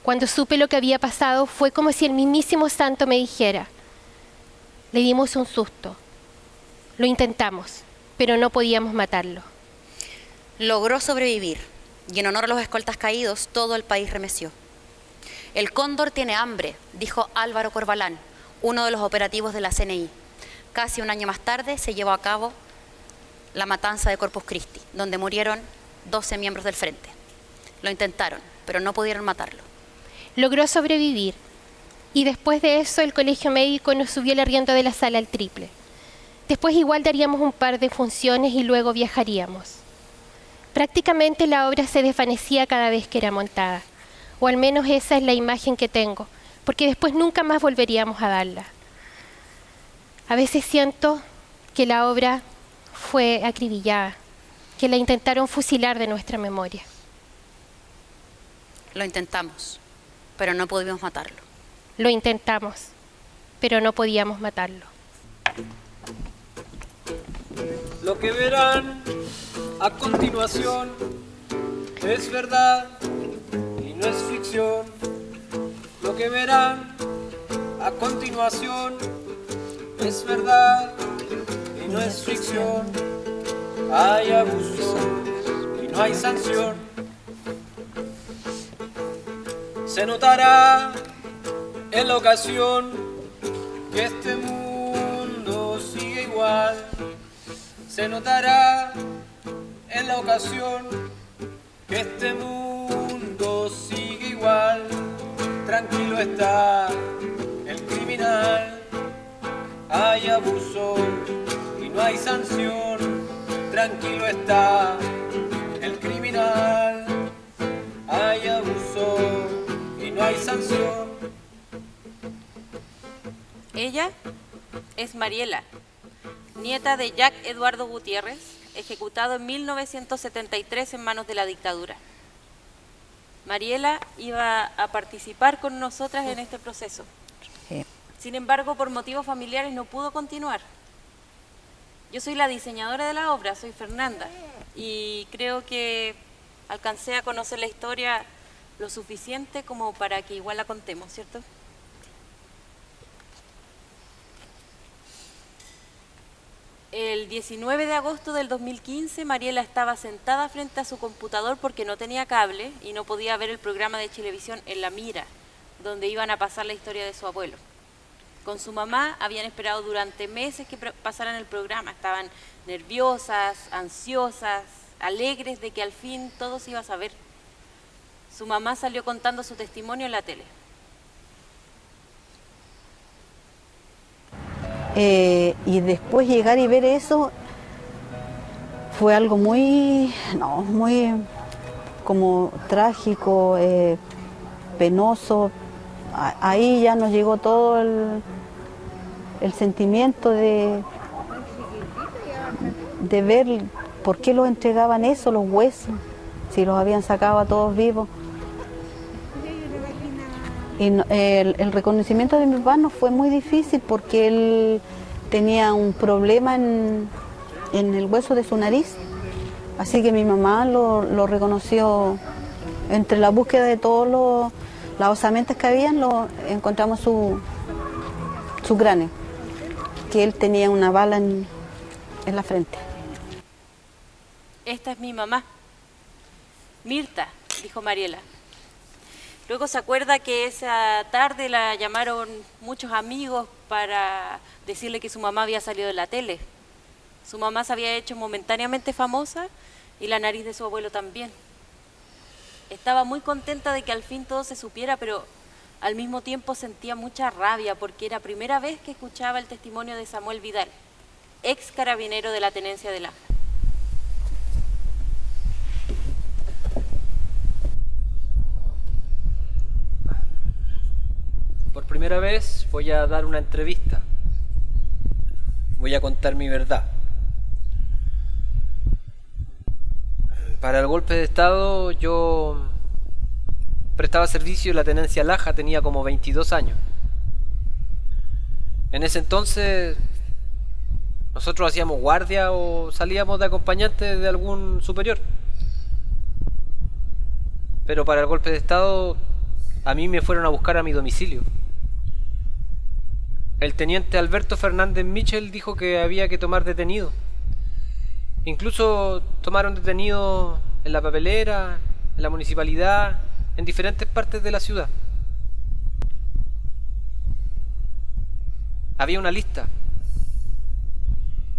Cuando supe lo que había pasado, fue como si el mismísimo santo me dijera: le dimos un susto. Lo intentamos, pero no podíamos matarlo». Logró sobrevivir, y en honor a los escoltas caídos, todo el país remeció. «El cóndor tiene hambre», dijo Álvaro Corbalán, uno de los operativos de la CNI. Casi un año más tarde se llevó a cabo la matanza de Corpus Christi, donde murieron 12 miembros del frente. Lo intentaron, pero no pudieron matarlo. Logró sobrevivir, y después de eso el Colegio Médico nos subió el arriendo de la sala al triple. Después igual daríamos un par de funciones y luego viajaríamos. Prácticamente la obra se desvanecía cada vez que era montada, o al menos esa es la imagen que tengo, porque después nunca más volveríamos a darla. A veces siento que la obra fue acribillada, que la intentaron fusilar de nuestra memoria. Lo intentamos, pero no pudimos matarlo. Lo intentamos, pero no podíamos matarlo. Lo que verán a continuación es verdad y no es ficción. Lo que verán a continuación es verdad y no es ficción. Hay abuso y no hay sanción. Se notará en la ocasión que este mundo sigue igual. Se notará en la ocasión que este mundo sigue igual. Tranquilo está el criminal. Hay abuso y no hay sanción. Tranquilo está el criminal. Hay abuso y no hay sanción. Ella es Mariela, nieta de Jack Eduardo Gutiérrez, ejecutado en 1973 en manos de la dictadura. Mariela iba a participar con nosotras en este proceso. Sin embargo, por motivos familiares no pudo continuar. Yo soy la diseñadora de la obra, soy Fernanda, y creo que alcancé a conocer la historia lo suficiente como para que igual la contemos, ¿cierto? El 19 de agosto del 2015, Mariela estaba sentada frente a su computador porque no tenía cable y no podía ver el programa de Chilevisión En la Mira, donde iban a pasar la historia de su abuelo. Con su mamá habían esperado durante meses que pasaran el programa. Estaban nerviosas, ansiosas, alegres de que al fin todo se iba a saber. Su mamá salió contando su testimonio en la tele. Y después llegar y ver eso fue algo muy como trágico, penoso. Ahí ya nos llegó todo el sentimiento de ver por qué los entregaban eso, los huesos, si los habían sacado a todos vivos. Y el reconocimiento de mi papá no fue muy difícil porque él tenía un problema en el hueso de su nariz. Así que mi mamá lo reconoció. Entre la búsqueda de todas las osamentas que habían, encontramos su cráneo, que él tenía una bala en la frente. Esta es mi mamá. Mirta, dijo Mariela. Luego se acuerda que esa tarde la llamaron muchos amigos para decirle que su mamá había salido de la tele. Su mamá se había hecho momentáneamente famosa y la nariz de su abuelo también. Estaba muy contenta de que al fin todo se supiera, pero al mismo tiempo sentía mucha rabia porque era primera vez que escuchaba el testimonio de Samuel Vidal, ex carabinero de la tenencia de Laja. Por primera vez voy a dar una entrevista. Voy a contar mi verdad. Para el golpe de Estado yo prestaba servicio en la tenencia Laja, tenía como 22 años. En ese entonces nosotros hacíamos guardia o salíamos de acompañante de algún superior. Pero para el golpe de Estado a mí me fueron a buscar a mi domicilio. El teniente Alberto Fernández Michel dijo que había que tomar detenido. Incluso tomaron detenido en la papelera, en la municipalidad, en diferentes partes de la ciudad. Había una lista.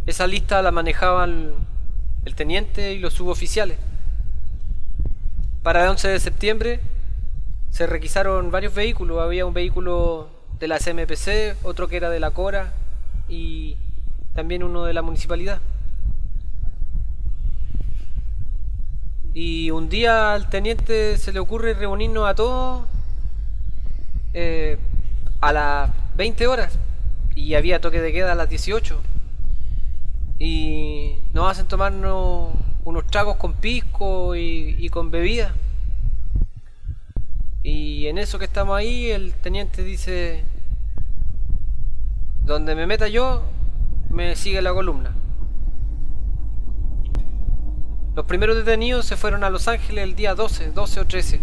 Esa lista la manejaban el teniente y los suboficiales. Para el 11 de septiembre se requisaron varios vehículos. Había un vehículo de la CMPC, otro que era de la Cora y también uno de la municipalidad. Y un día al teniente se le ocurre reunirnos a todos a las 20 horas y había toque de queda a las 18 y nos hacen tomarnos unos tragos con pisco y con bebida. Y en eso que estamos ahí, el teniente dice: donde me meta yo, me sigue la columna. Los primeros detenidos se fueron a Los Ángeles el día 12 o 13.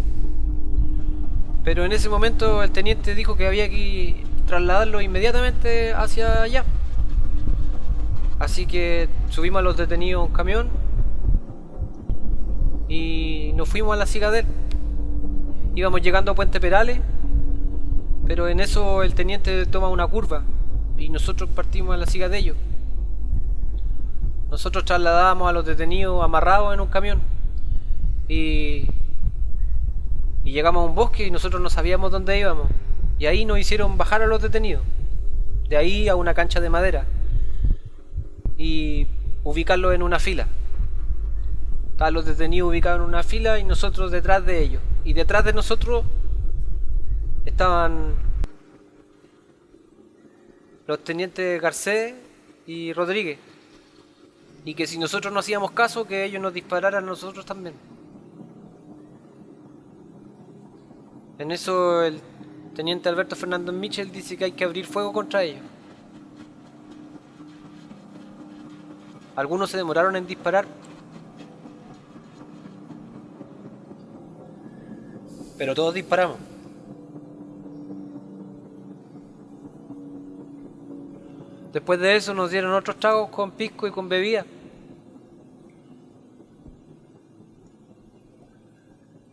Pero en ese momento el teniente dijo que había que trasladarlo inmediatamente hacia allá. Así que subimos a los detenidos a un camión y nos fuimos a la Cigadel. Íbamos llegando a Puente Perales, pero en eso el teniente toma una curva y nosotros partimos a la Cigadello. Nosotros trasladábamos a los detenidos amarrados en un camión y llegamos a un bosque y nosotros no sabíamos dónde íbamos. Y ahí nos hicieron bajar a los detenidos, de ahí a una cancha de madera y ubicarlos en una fila. Estaban los detenidos ubicados en una fila y nosotros detrás de ellos. Y detrás de nosotros estaban los tenientes Garcés y Rodríguez. Y que si nosotros no hacíamos caso, que ellos nos dispararan a nosotros también. En eso el teniente Alberto Fernández Michel dice que hay que abrir fuego contra ellos. Algunos se demoraron en disparar, pero todos disparamos. Después de eso nos dieron otros tragos con pisco y con bebida.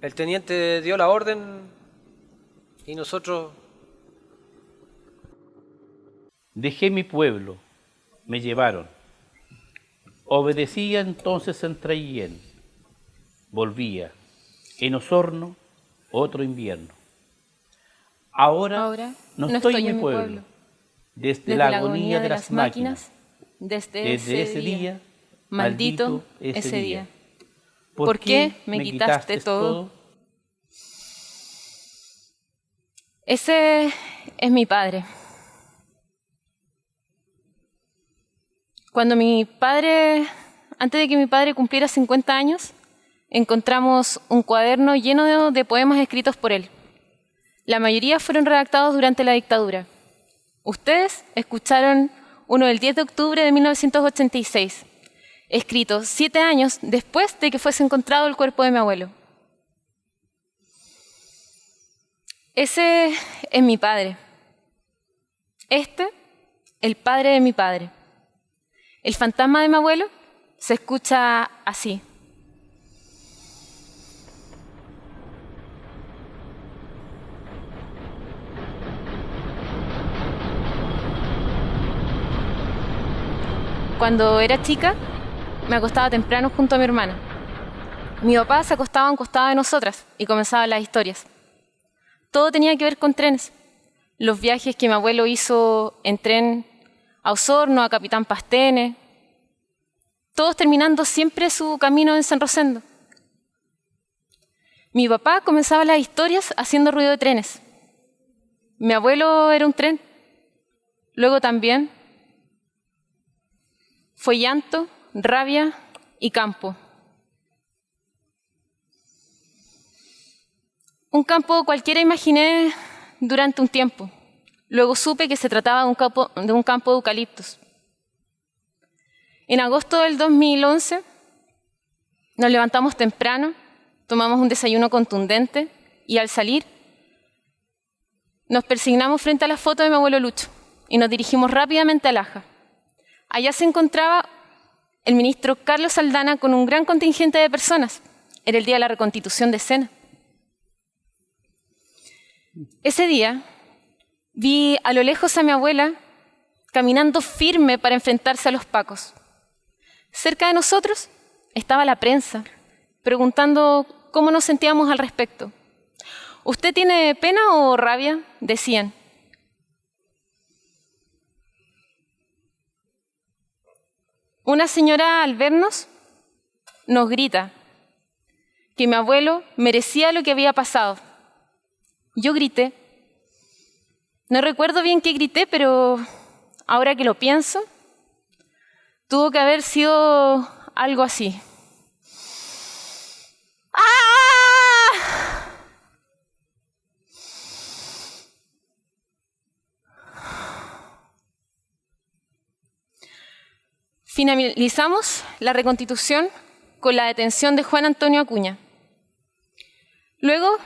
El teniente dio la orden y nosotros... Dejé mi pueblo, me llevaron. Obedecía entonces en Traillén. Volvía. En Osorno, otro invierno. Ahora no estoy en mi pueblo. Desde la agonía de las máquinas, desde ese día, maldito ese día. ¿Por qué me quitaste todo? Ese es mi padre. Antes de que mi padre cumpliera 50 años, encontramos un cuaderno lleno de poemas escritos por él. La mayoría fueron redactados durante la dictadura. Ustedes escucharon uno del 10 de octubre de 1986, escrito 7 años después de que fuese encontrado el cuerpo de mi abuelo. Ese es mi padre. El padre de mi padre. El fantasma de mi abuelo se escucha así. Cuando era chica, me acostaba temprano junto a mi hermana. Mi papá se acostaba a un costado de nosotras y comenzaban las historias. Todo tenía que ver con trenes. Los viajes que mi abuelo hizo en tren a Osorno, a Capitán Pastene, todos terminando siempre su camino en San Rosendo. Mi papá comenzaba las historias haciendo ruido de trenes. Mi abuelo era un tren. Luego también fue llanto, rabia y campo. Un campo cualquiera imaginé durante un tiempo. Luego supe que se trataba de un campo de eucaliptos. En agosto del 2011 nos levantamos temprano, tomamos un desayuno contundente y al salir nos persignamos frente a la foto de mi abuelo Lucho y nos dirigimos rápidamente a Laja. Allá se encontraba el ministro Carlos Saldaña con un gran contingente de personas. Era el día de la reconstitución de Sena. Ese día vi a lo lejos a mi abuela caminando firme para enfrentarse a los pacos. Cerca de nosotros estaba la prensa, preguntando cómo nos sentíamos al respecto. ¿Usted tiene pena o rabia?, decían. Una señora al vernos nos grita que mi abuelo merecía lo que había pasado. Yo grité. No recuerdo bien qué grité, pero ahora que lo pienso, tuvo que haber sido algo así. ¡Ah! Finalizamos la reconstitución con la detención de Juan Antonio Acuña. Luego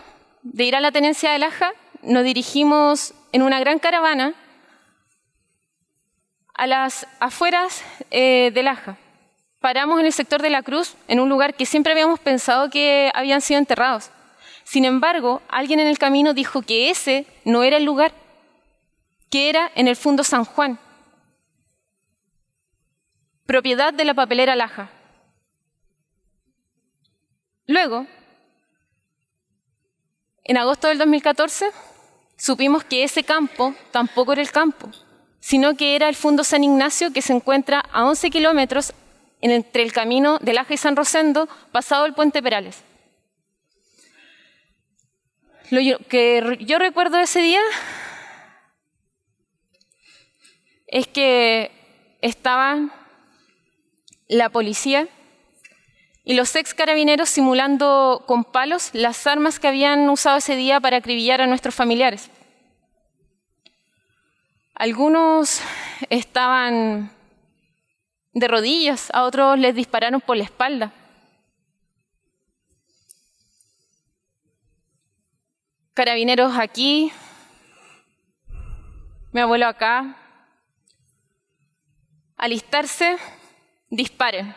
de ir a la tenencia de Laja, nos dirigimos en una gran caravana a las afueras de Laja. Paramos en el sector de la Cruz, en un lugar que siempre habíamos pensado que habían sido enterrados. Sin embargo, alguien en el camino dijo que ese no era el lugar, que era en el Fundo San Juan, propiedad de la papelera Laja. Luego, en agosto del 2014, supimos que ese campo tampoco era el campo, sino que era el Fundo San Ignacio, que se encuentra a 11 kilómetros entre el camino de Laja y San Rosendo, pasado el puente Perales. Lo que yo recuerdo de ese día es que estaban la policía y los ex carabineros simulando con palos las armas que habían usado ese día para acribillar a nuestros familiares. Algunos estaban de rodillas, a otros les dispararon por la espalda. Carabineros aquí, mi abuelo acá. Alistarse, disparen.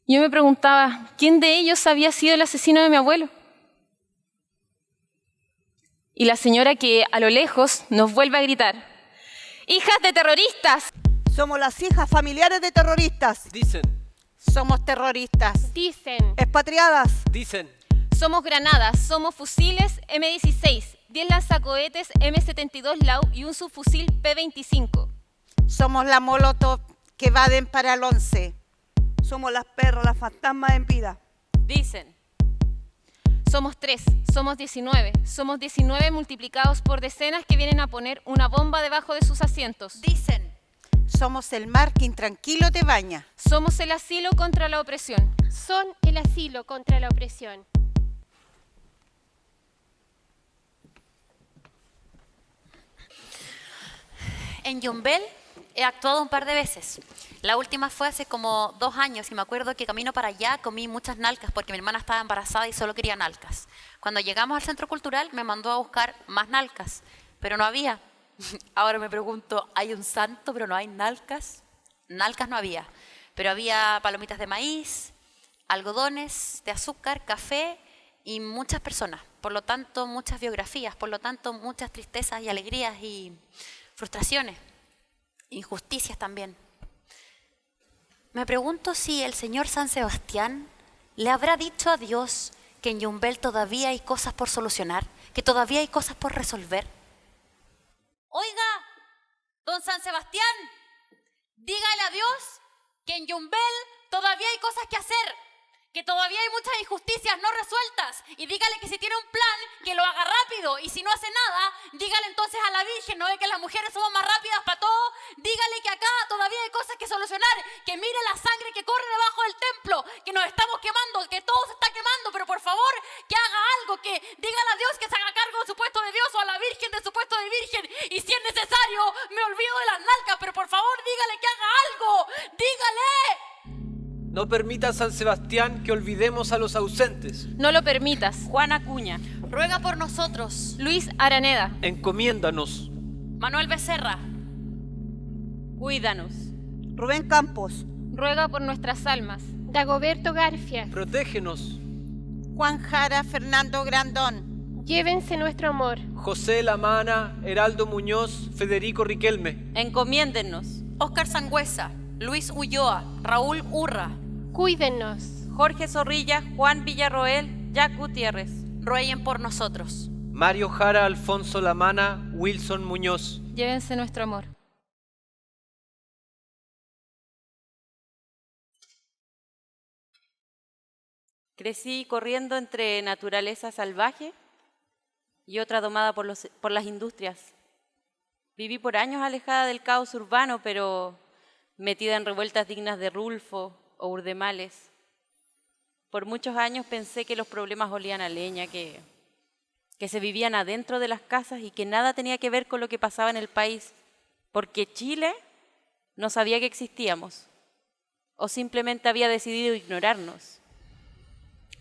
Yo me preguntaba, ¿quién de ellos había sido el asesino de mi abuelo? Y la señora que a lo lejos nos vuelve a gritar, ¡hijas de terroristas! Somos las hijas familiares de terroristas. Dicen. Somos terroristas. Dicen. Expatriadas. Dicen. Somos granadas, somos fusiles M16, 10 lanzacohetes M72 Lau y un subfusil P25. Somos la Molotov que evaden para el 11. Somos las perras, las fantasmas en vida. Dicen. Somos 3, somos 19. Somos 19 multiplicados por decenas que vienen a poner una bomba debajo de sus asientos. Dicen. Somos el mar que intranquilo te baña. Somos el asilo contra la opresión. Son el asilo contra la opresión. En Yumbel he actuado un par de veces. La última fue hace como 2 años y me acuerdo que camino para allá comí muchas nalcas porque mi hermana estaba embarazada y solo quería nalcas. Cuando llegamos al centro cultural me mandó a buscar más nalcas, pero no había. Ahora me pregunto, ¿hay un santo pero no hay nalcas? Nalcas no había, pero había palomitas de maíz, algodones de azúcar, café y muchas personas. Por lo tanto, muchas biografías, por lo tanto, muchas tristezas y alegrías y frustraciones, injusticias también. Me pregunto si el señor San Sebastián le habrá dicho a Dios que en Yumbel todavía hay cosas por solucionar, que todavía hay cosas por resolver. Oiga, don San Sebastián, dígale a Dios que en Yumbel todavía hay cosas que hacer, que todavía hay muchas injusticias no resueltas, y dígale que si tiene un plan, que lo haga rápido, y si no hace nada, dígale entonces a la Virgen, ¿no ve que las mujeres somos más rápidas para todo? Dígale que acá todavía hay cosas que solucionar, que mire la sangre que corre debajo del templo, que nos estamos quemando, que todo se está quemando, pero por favor, que haga algo, que dígale a Dios que se haga cargo de su puesto de Dios o a la Virgen de su puesto de Virgen, y si es necesario, me olvido de las nalgas, pero por favor, dígale que haga algo, dígale. No permita, San Sebastián, que olvidemos a los ausentes. No lo permitas. Juan Acuña. Ruega por nosotros. Luis Araneda. Encomiéndanos. Manuel Becerra. Cuídanos. Rubén Campos. Ruega por nuestras almas. Dagoberto Garfia. Protégenos. Juan Jara, Fernando Grandón. Llévense nuestro amor. José Lamana, Heraldo Muñoz, Federico Riquelme. Encomiéndennos. Óscar Sangüesa. Luis Ulloa. Raúl Urra. Cuídennos. Jorge Zorrilla, Juan Villarroel, Jack Gutiérrez. Rueguen por nosotros. Mario Jara, Alfonso Lamana, Wilson Muñoz. Llévense nuestro amor. Crecí corriendo entre naturaleza salvaje y otra domada por las industrias. Viví por años alejada del caos urbano, pero metida en revueltas dignas de Rulfo o Urdemales. Por muchos años pensé que los problemas olían a leña, que se vivían adentro de las casas y que nada tenía que ver con lo que pasaba en el país, porque Chile no sabía que existíamos o simplemente había decidido ignorarnos.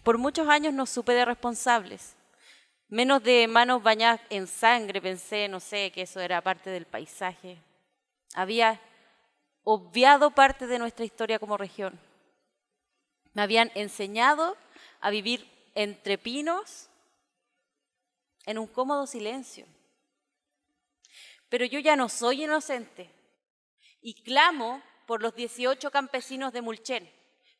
Por muchos años no supe de responsables, menos de manos bañadas en sangre. Pensé, no sé, que eso era parte del paisaje. Había obviado parte de nuestra historia como región. Me habían enseñado a vivir entre pinos en un cómodo silencio. Pero yo ya no soy inocente y clamo por los 18 campesinos de Mulchen,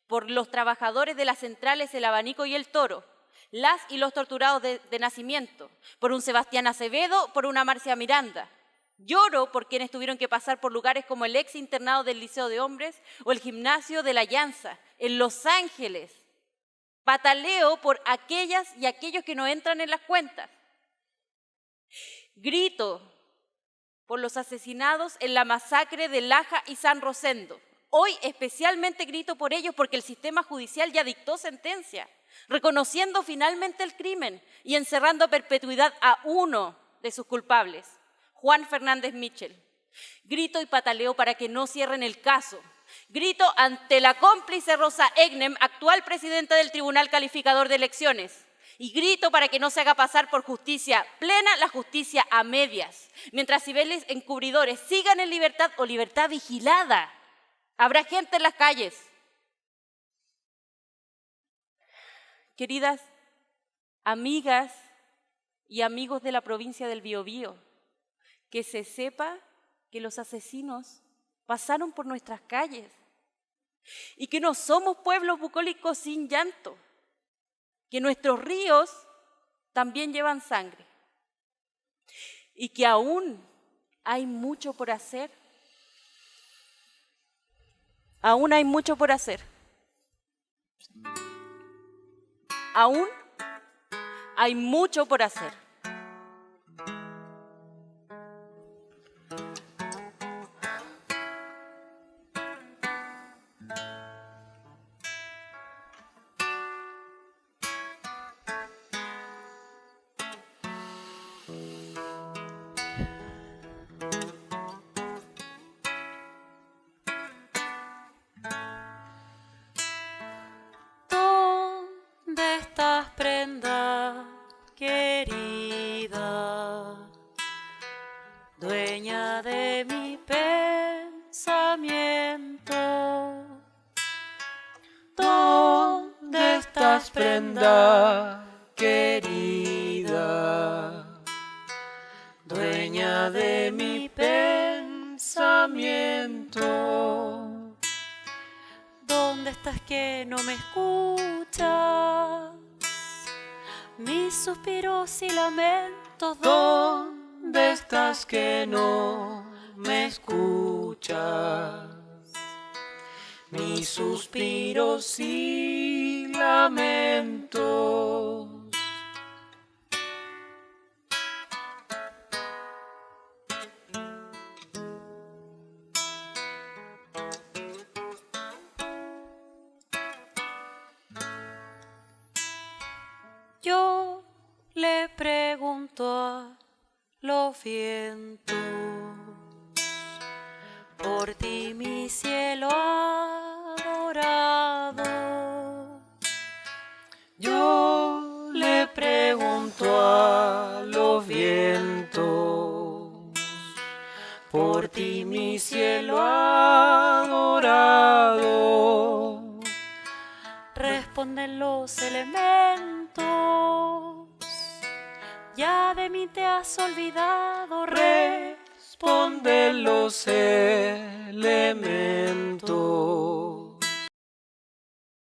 por los trabajadores de las centrales El Abanico y El Toro, las y los torturados de nacimiento, por un Sebastián Acevedo, por una Marcia Miranda. Lloro por quienes tuvieron que pasar por lugares como el ex internado del Liceo de Hombres o el gimnasio de La Llanza, en Los Ángeles. Pataleo por aquellas y aquellos que no entran en las cuentas. Grito por los asesinados en la masacre de Laja y San Rosendo. Hoy especialmente grito por ellos porque el sistema judicial ya dictó sentencia, reconociendo finalmente el crimen y encerrando a perpetuidad a uno de sus culpables, Juan Fernández Michel. Grito y pataleo para que no cierren el caso. Grito ante la cómplice Rosa Egnem, actual presidenta del Tribunal Calificador de Elecciones. Y grito para que no se haga pasar por justicia plena la justicia a medias, mientras civiles encubridores sigan en libertad o libertad vigilada. Habrá gente en las calles. Queridas amigas y amigos de la provincia del Biobío, que se sepa que los asesinos pasaron por nuestras calles y que no somos pueblos bucólicos sin llanto, que nuestros ríos también llevan sangre y que aún hay mucho por hacer. Aún hay mucho por hacer. Aún hay mucho por hacer. ¿Dónde estás, prenda querida, dueña de mi pensamiento? ¿Dónde estás, prenda querida, dueña de mi pensamiento? ¿Dónde estás que no me escuchas? Mis suspiros y lamentos. ¿Dónde estás que no me escuchas? Mis suspiros y lamentos. Yo le pregunto a los vientos, por ti mi cielo adorado. Yo le pregunto a los vientos, por ti mi cielo adorado. Responden los elementos, ya de mí te has olvidado. Responden los elementos,